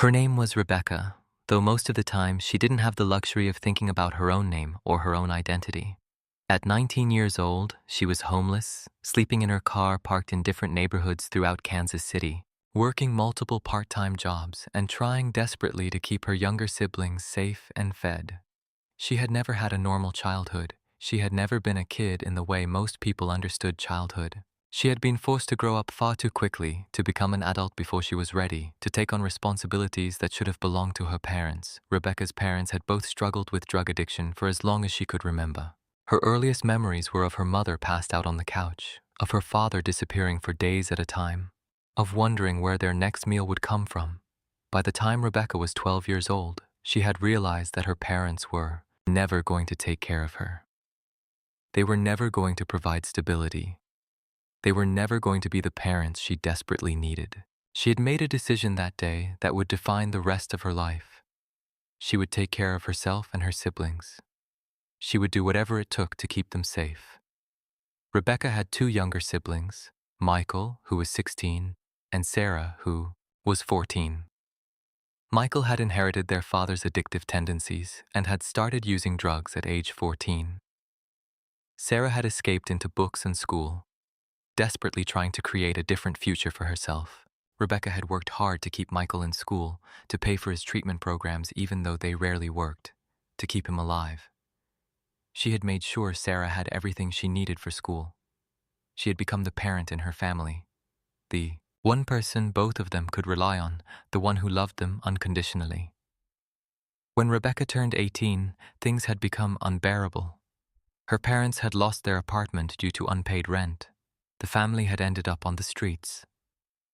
Her name was Rebecca, though most of the time she didn't have the luxury of thinking about her own name or her own identity. At 19 years old, she was homeless, sleeping in her car parked in different neighborhoods throughout Kansas City, working multiple part-time jobs and trying desperately to keep her younger siblings safe and fed. She had never had a normal childhood. She had never been a kid in the way most people understood childhood. She had been forced to grow up far too quickly, to become an adult before she was ready, to take on responsibilities that should have belonged to her parents. Rebecca's parents had both struggled with drug addiction for as long as she could remember. Her earliest memories were of her mother passed out on the couch, of her father disappearing for days at a time, of wondering where their next meal would come from. By the time Rebecca was 12 years old, she had realized that her parents were never going to take care of her. They were never going to provide stability. They were never going to be the parents she desperately needed. She had made a decision that day that would define the rest of her life. She would take care of herself and her siblings. She would do whatever it took to keep them safe. Rebecca had two younger siblings, Michael, who was 16, and Sarah, who was 14. Michael had inherited their father's addictive tendencies and had started using drugs at age 14. Sarah had escaped into books and school, desperately trying to create a different future for herself. Rebecca had worked hard to keep Michael in school, to pay for his treatment programs even though they rarely worked, to keep him alive. She had made sure Sarah had everything she needed for school. She had become the parent in her family, the one person both of them could rely on, the one who loved them unconditionally. When Rebecca turned 18, things had become unbearable. Her parents had lost their apartment due to unpaid rent. The family had ended up on the streets.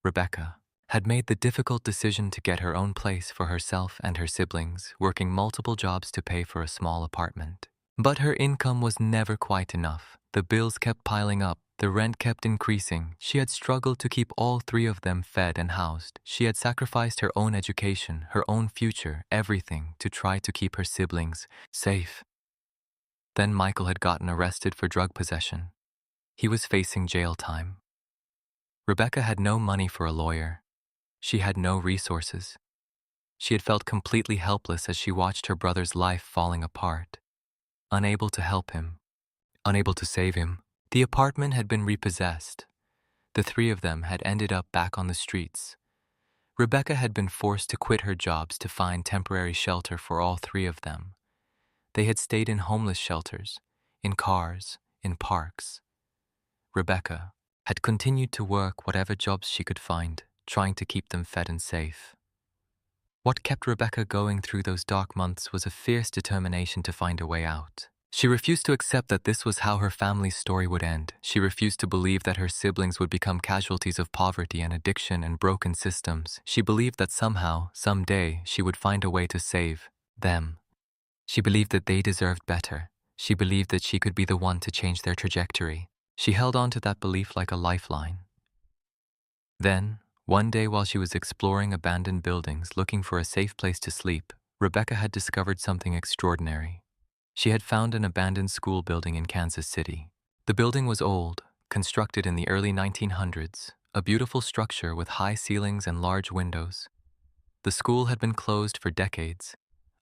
Rebecca had made the difficult decision to get her own place for herself and her siblings, working multiple jobs to pay for a small apartment. But her income was never quite enough. The bills kept piling up. The rent kept increasing. She had struggled to keep all three of them fed and housed. She had sacrificed her own education, her own future, everything to try to keep her siblings safe. Then Michael had gotten arrested for drug possession. He was facing jail time. Rebecca had no money for a lawyer. She had no resources. She had felt completely helpless as she watched her brother's life falling apart. Unable to help him, unable to save him. The apartment had been repossessed. The three of them had ended up back on the streets. Rebecca had been forced to quit her jobs to find temporary shelter for all three of them. They had stayed in homeless shelters, in cars, in parks. Rebecca had continued to work whatever jobs she could find, trying to keep them fed and safe. What kept Rebecca going through those dark months was a fierce determination to find a way out. She refused to accept that this was how her family's story would end. She refused to believe that her siblings would become casualties of poverty and addiction and broken systems. She believed that somehow, someday, she would find a way to save them. She believed that they deserved better. She believed that she could be the one to change their trajectory. She held on to that belief like a lifeline. Then, one day while she was exploring abandoned buildings looking for a safe place to sleep, Rebecca had discovered something extraordinary. She had found an abandoned school building in Kansas City. The building was old, constructed in the early 1900s, a beautiful structure with high ceilings and large windows. The school had been closed for decades,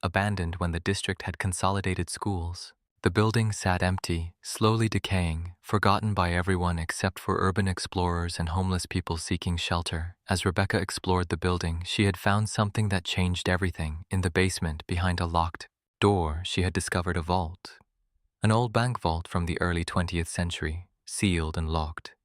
abandoned when the district had consolidated schools. The building sat empty, slowly decaying, forgotten by everyone except for urban explorers and homeless people seeking shelter. As Rebecca explored the building, she had found something that changed everything. In the basement, behind a locked door, she had discovered a vault. An old bank vault from the early 20th century, sealed and locked.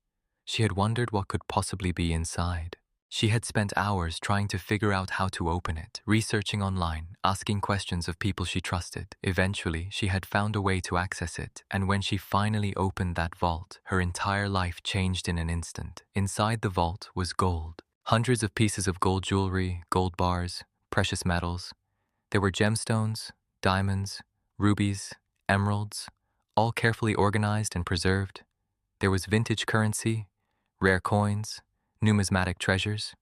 She had wondered what could possibly be inside. She had spent hours trying to figure out how to open it, researching online, asking questions of people she trusted. Eventually, she had found a way to access it, and when she finally opened that vault, her entire life changed in an instant. Inside the vault was gold. Hundreds of pieces of gold jewelry, gold bars, precious metals. There were gemstones, diamonds, rubies, emeralds, all carefully organized and preserved. There was vintage currency, rare coins, numismatic treasures.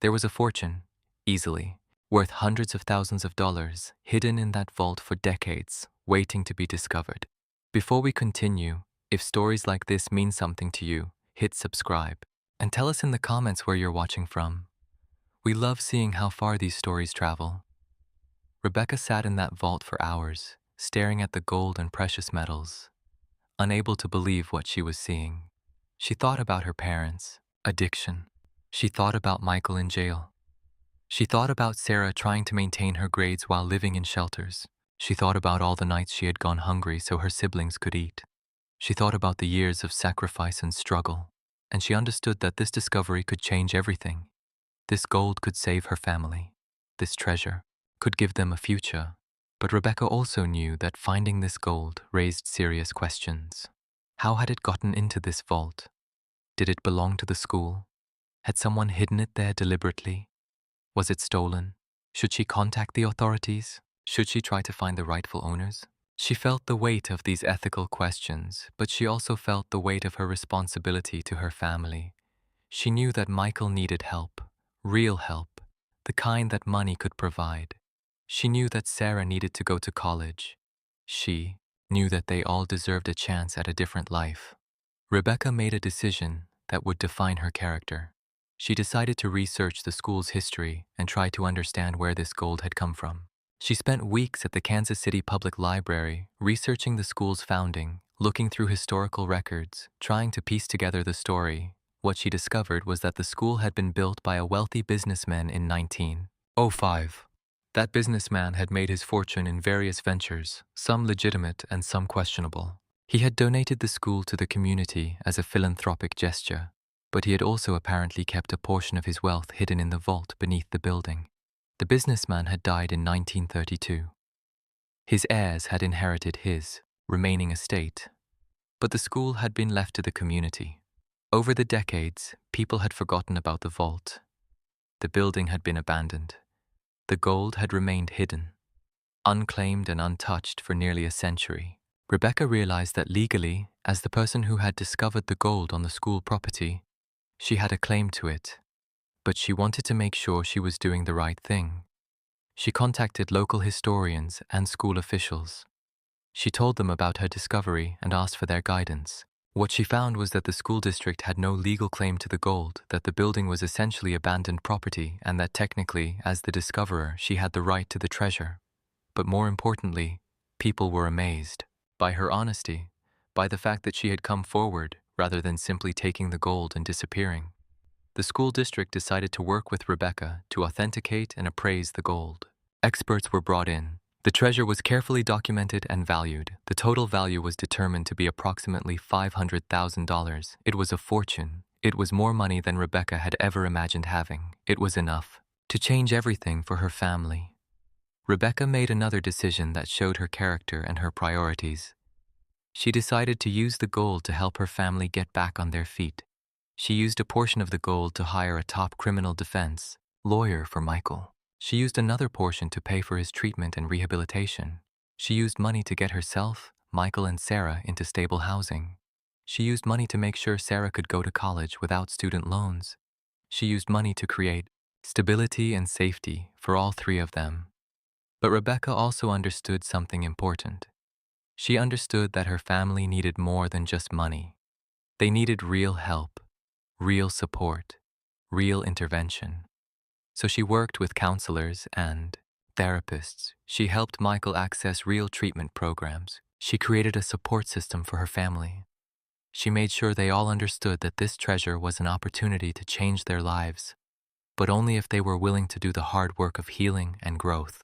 There was a fortune, easily, worth hundreds of thousands of dollars, hidden in that vault for decades, waiting to be discovered. Before we continue, if stories like this mean something to you, hit subscribe and tell us in the comments where you're watching from. We love seeing how far these stories travel. Rebecca sat in that vault for hours, staring at the gold and precious metals, unable to believe what she was seeing. She thought about her parents, addiction. She thought about Michael in jail. She thought about Sarah trying to maintain her grades while living in shelters. She thought about all the nights she had gone hungry so her siblings could eat. She thought about the years of sacrifice and struggle, and she understood that this discovery could change everything. This gold could save her family. This treasure could give them a future. But Rebecca also knew that finding this gold raised serious questions. How had it gotten into this vault? Did it belong to the school? Had someone hidden it there deliberately? Was it stolen? Should she contact the authorities? Should she try to find the rightful owners? She felt the weight of these ethical questions, but she also felt the weight of her responsibility to her family. She knew that Michael needed help, real help, the kind that money could provide. She knew that Sarah needed to go to college. She knew that they all deserved a chance at a different life. Rebecca made a decision that would define her character. She decided to research the school's history and try to understand where this gold had come from. She spent weeks at the Kansas City Public Library researching the school's founding, looking through historical records, trying to piece together the story. What she discovered was that the school had been built by a wealthy businessman in 1905. That businessman had made his fortune in various ventures, some legitimate and some questionable. He had donated the school to the community as a philanthropic gesture, but he had also apparently kept a portion of his wealth hidden in the vault beneath the building. The businessman had died in 1932. His heirs had inherited his remaining estate, but the school had been left to the community. Over the decades, people had forgotten about the vault. The building had been abandoned. The gold had remained hidden, unclaimed and untouched for nearly a century. Rebecca realized that legally, as the person who had discovered the gold on the school property, she had a claim to it, but she wanted to make sure she was doing the right thing. She contacted local historians and school officials. She told them about her discovery and asked for their guidance. What she found was that the school district had no legal claim to the gold, that the building was essentially abandoned property, and that technically, as the discoverer, she had the right to the treasure. But more importantly, people were amazed by her honesty, by the fact that she had come forward rather than simply taking the gold and disappearing. The school district decided to work with Rebecca to authenticate and appraise the gold. Experts were brought in. The treasure was carefully documented and valued. The total value was determined to be approximately $500,000. It was a fortune. It was more money than Rebecca had ever imagined having. It was enough to change everything for her family. Rebecca made another decision that showed her character and her priorities. She decided to use the gold to help her family get back on their feet. She used a portion of the gold to hire a top criminal defense lawyer for Michael. She used another portion to pay for his treatment and rehabilitation. She used money to get herself, Michael, and Sarah into stable housing. She used money to make sure Sarah could go to college without student loans. She used money to create stability and safety for all three of them. But Rebecca also understood something important. She understood that her family needed more than just money. They needed real help, real support, real intervention. So she worked with counselors and therapists. She helped Michael access real treatment programs. She created a support system for her family. She made sure they all understood that this treasure was an opportunity to change their lives, but only if they were willing to do the hard work of healing and growth.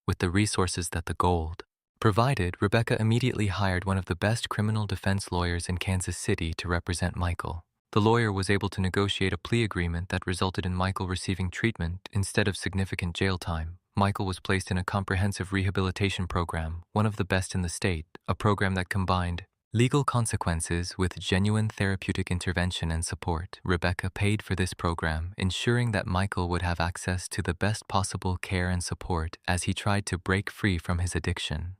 With the resources that the gold provided, Rebecca immediately hired one of the best criminal defense lawyers in Kansas City to represent Michael. The lawyer was able to negotiate a plea agreement that resulted in Michael receiving treatment instead of significant jail time. Michael was placed in a comprehensive rehabilitation program, one of the best in the state, a program that combined legal consequences with genuine therapeutic intervention and support. Rebecca paid for this program, ensuring that Michael would have access to the best possible care and support as he tried to break free from his addiction.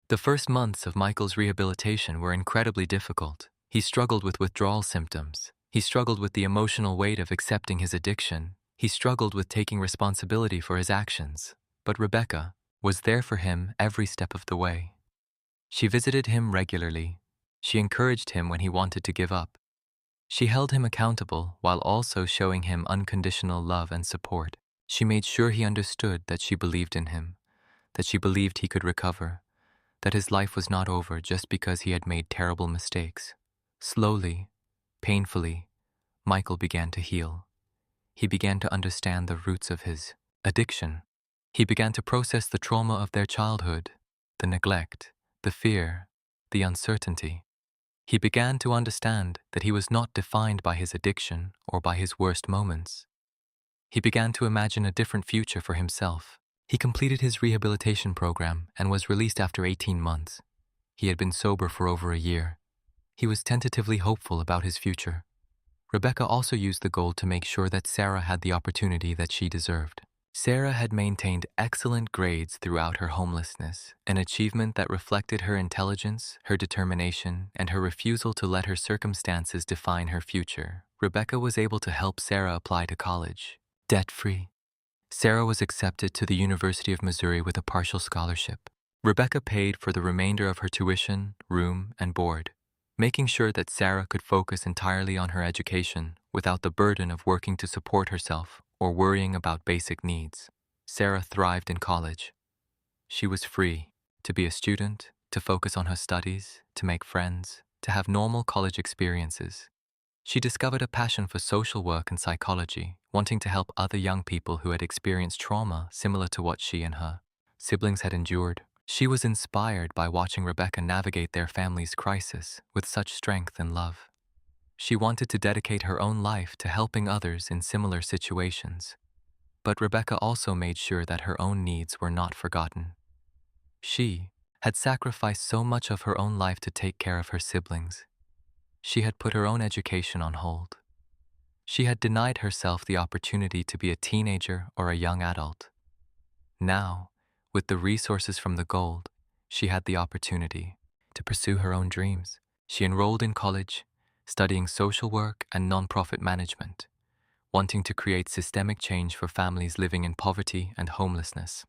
The first months of Michael's rehabilitation were incredibly difficult. He struggled with withdrawal symptoms. He struggled with the emotional weight of accepting his addiction. He struggled with taking responsibility for his actions. But Rebecca was there for him every step of the way. She visited him regularly. She encouraged him when he wanted to give up. She held him accountable while also showing him unconditional love and support. She made sure he understood that she believed in him, that she believed he could recover, that his life was not over just because he had made terrible mistakes. Slowly, painfully, Michael began to heal. He began to understand the roots of his addiction. He began to process the trauma of their childhood, the neglect, the fear, the uncertainty. He began to understand that he was not defined by his addiction or by his worst moments. He began to imagine a different future for himself. He completed his rehabilitation program and was released after 18 months. He had been sober for over a year. He was tentatively hopeful about his future. Rebecca also used the gold to make sure that Sarah had the opportunity that she deserved. Sarah had maintained excellent grades throughout her homelessness, an achievement that reflected her intelligence, her determination, and her refusal to let her circumstances define her future. Rebecca was able to help Sarah apply to college, debt-free. Sarah was accepted to the University of Missouri with a partial scholarship. Rebecca paid for the remainder of her tuition, room, and board, making sure that Sarah could focus entirely on her education without the burden of working to support herself or worrying about basic needs. Sarah thrived in college. She was free to be a student, to focus on her studies, to make friends, to have normal college experiences. She discovered a passion for social work and psychology, wanting to help other young people who had experienced trauma similar to what she and her siblings had endured. She was inspired by watching Rebecca navigate their family's crisis with such strength and love. She wanted to dedicate her own life to helping others in similar situations. But Rebecca also made sure that her own needs were not forgotten. She had sacrificed so much of her own life to take care of her siblings. She had put her own education on hold. She had denied herself the opportunity to be a teenager or a young adult. Now, with the resources from the gold, she had the opportunity to pursue her own dreams. She enrolled in college, studying social work and nonprofit management, wanting to create systemic change for families living in poverty and homelessness.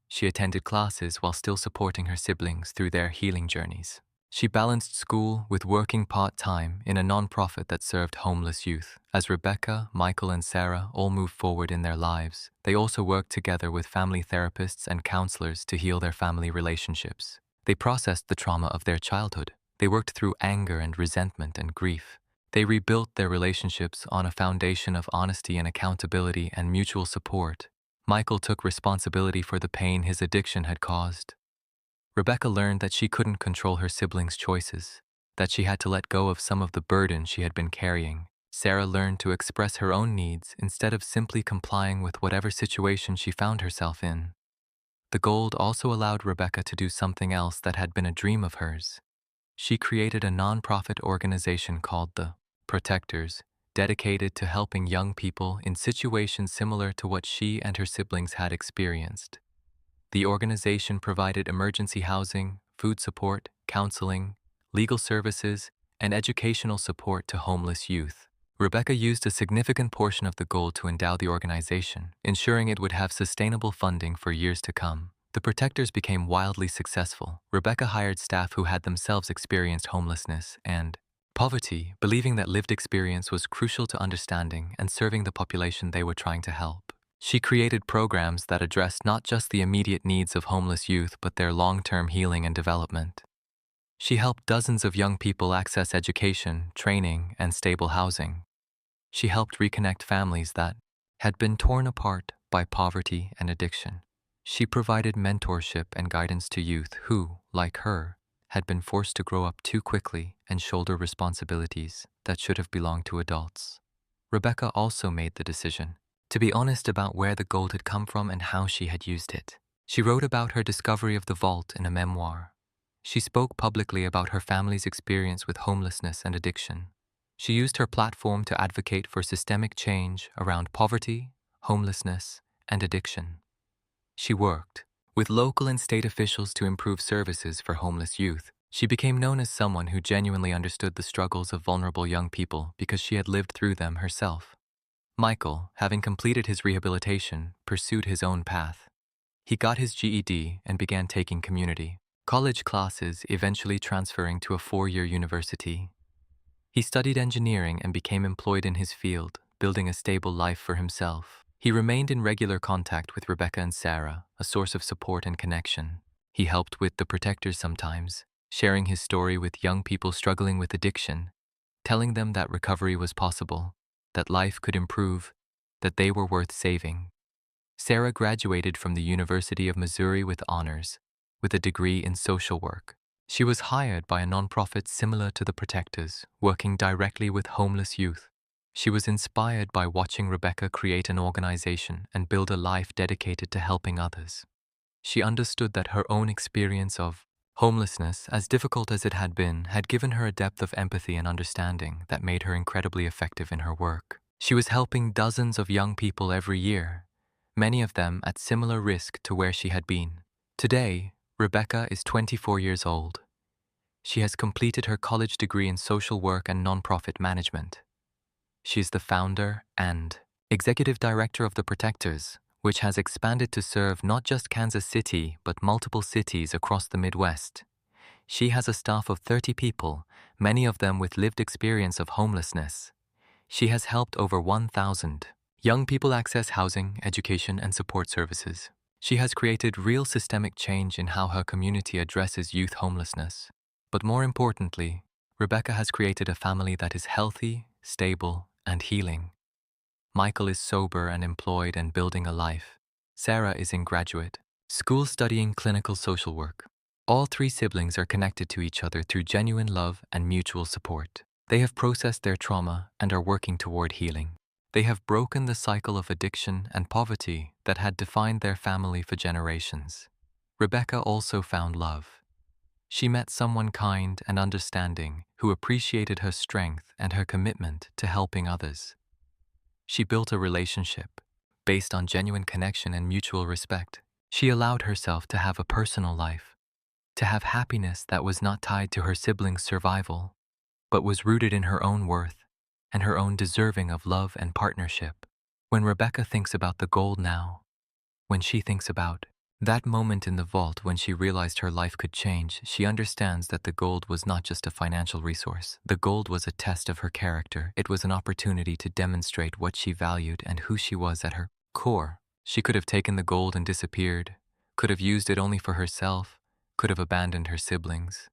She attended classes while still supporting her siblings through their healing journeys. She balanced school with working part-time in a nonprofit that served homeless youth. As Rebecca, Michael, and Sarah all moved forward in their lives, they also worked together with family therapists and counselors to heal their family relationships. They processed the trauma of their childhood. They worked through anger and resentment and grief. They rebuilt their relationships on a foundation of honesty and accountability and mutual support. Michael took responsibility for the pain his addiction had caused. Rebecca learned that she couldn't control her siblings' choices, that she had to let go of some of the burden she had been carrying. Sarah learned to express her own needs instead of simply complying with whatever situation she found herself in. The gold also allowed Rebecca to do something else that had been a dream of hers. She created a nonprofit organization called the Protectors, dedicated to helping young people in situations similar to what she and her siblings had experienced. The organization provided emergency housing, food support, counseling, legal services, and educational support to homeless youth. Rebecca used a significant portion of the gold to endow the organization, ensuring it would have sustainable funding for years to come. The Protectors became wildly successful. Rebecca hired staff who had themselves experienced homelessness and poverty, believing that lived experience was crucial to understanding and serving the population they were trying to help. She created programs that addressed not just the immediate needs of homeless youth, but their long-term healing and development. She helped dozens of young people access education, training, and stable housing. She helped reconnect families that had been torn apart by poverty and addiction. She provided mentorship and guidance to youth who, like her, had been forced to grow up too quickly and shoulder responsibilities that should have belonged to adults. Rebecca also made the decision to be honest about where the gold had come from and how she had used it. She wrote about her discovery of the vault in a memoir. She spoke publicly about her family's experience with homelessness and addiction. She used her platform to advocate for systemic change around poverty, homelessness, and addiction. She worked with local and state officials to improve services for homeless youth. She became known as someone who genuinely understood the struggles of vulnerable young people because she had lived through them herself. Michael, having completed his rehabilitation, pursued his own path. He got his GED and began taking community college classes, eventually transferring to a 4-year university. He studied engineering and became employed in his field, building a stable life for himself. He remained in regular contact with Rebecca and Sarah, a source of support and connection. He helped with the protectors sometimes, sharing his story with young people struggling with addiction, telling them that recovery was possible, that life could improve, that they were worth saving. Sarah graduated from the University of Missouri with honors, with a degree in social work. She was hired by a nonprofit similar to the Protectors, working directly with homeless youth. She was inspired by watching Rebecca create an organization and build a life dedicated to helping others. She understood that her own experience of homelessness, as difficult as it had been, had given her a depth of empathy and understanding that made her incredibly effective in her work. She was helping dozens of young people every year, many of them at similar risk to where she had been. Today, Rebecca is 24 years old. She has completed her college degree in social work and nonprofit management. She is the founder and executive director of the Protectors, which has expanded to serve not just Kansas City, but multiple cities across the Midwest. She has a staff of 30 people, many of them with lived experience of homelessness. She has helped over 1,000 young people access housing, education, and support services. She has created real systemic change in how her community addresses youth homelessness. But more importantly, Rebecca has created a family that is healthy, stable, and healing. Michael is sober and employed and building a life. Sarah is in graduate school studying clinical social work. All three siblings are connected to each other through genuine love and mutual support. They have processed their trauma and are working toward healing. They have broken the cycle of addiction and poverty that had defined their family for generations. Rebecca also found love. She met someone kind and understanding who appreciated her strength and her commitment to helping others. She built a relationship based on genuine connection and mutual respect. She allowed herself to have a personal life, to have happiness that was not tied to her siblings' survival, but was rooted in her own worth and her own deserving of love and partnership. When Rebecca thinks about the gold now, when she thinks about that moment in the vault when she realized her life could change, she understands that the gold was not just a financial resource. The gold was a test of her character. It was an opportunity to demonstrate what she valued and who she was at her core. She could have taken the gold and disappeared, could have used it only for herself, could have abandoned her siblings.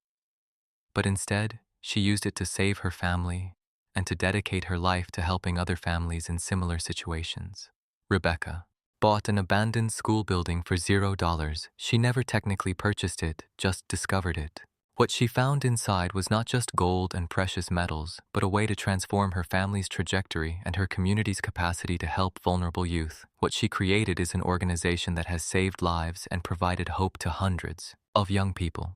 But instead, she used it to save her family and to dedicate her life to helping other families in similar situations. Rebecca bought an abandoned school building for $0. She never technically purchased it, just discovered it. What she found inside was not just gold and precious metals, but a way to transform her family's trajectory and her community's capacity to help vulnerable youth. What she created is an organization that has saved lives and provided hope to hundreds of young people.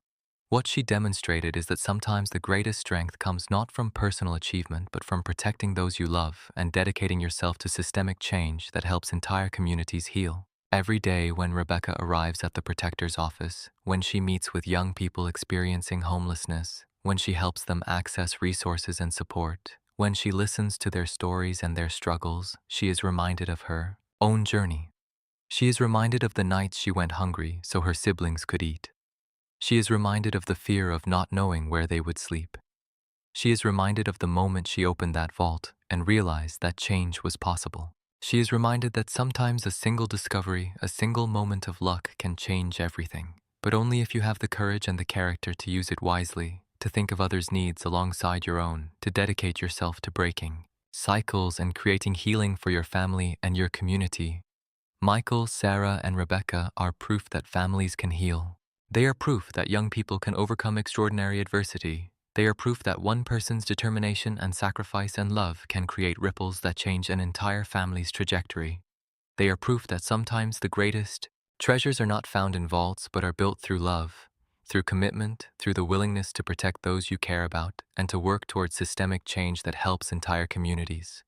What she demonstrated is that sometimes the greatest strength comes not from personal achievement, but from protecting those you love and dedicating yourself to systemic change that helps entire communities heal. Every day when Rebecca arrives at the Protector's office, when she meets with young people experiencing homelessness, when she helps them access resources and support, when she listens to their stories and their struggles, she is reminded of her own journey. She is reminded of the nights she went hungry so her siblings could eat. She is reminded of the fear of not knowing where they would sleep. She is reminded of the moment she opened that vault and realized that change was possible. She is reminded that sometimes a single discovery, a single moment of luck can change everything, but only if you have the courage and the character to use it wisely, to think of others' needs alongside your own, to dedicate yourself to breaking cycles and creating healing for your family and your community. Michael, Sarah, and Rebecca are proof that families can heal. They are proof that young people can overcome extraordinary adversity. They are proof that one person's determination and sacrifice and love can create ripples that change an entire family's trajectory. They are proof that sometimes the greatest treasures are not found in vaults but are built through love, through commitment, through the willingness to protect those you care about, and to work towards systemic change that helps entire communities.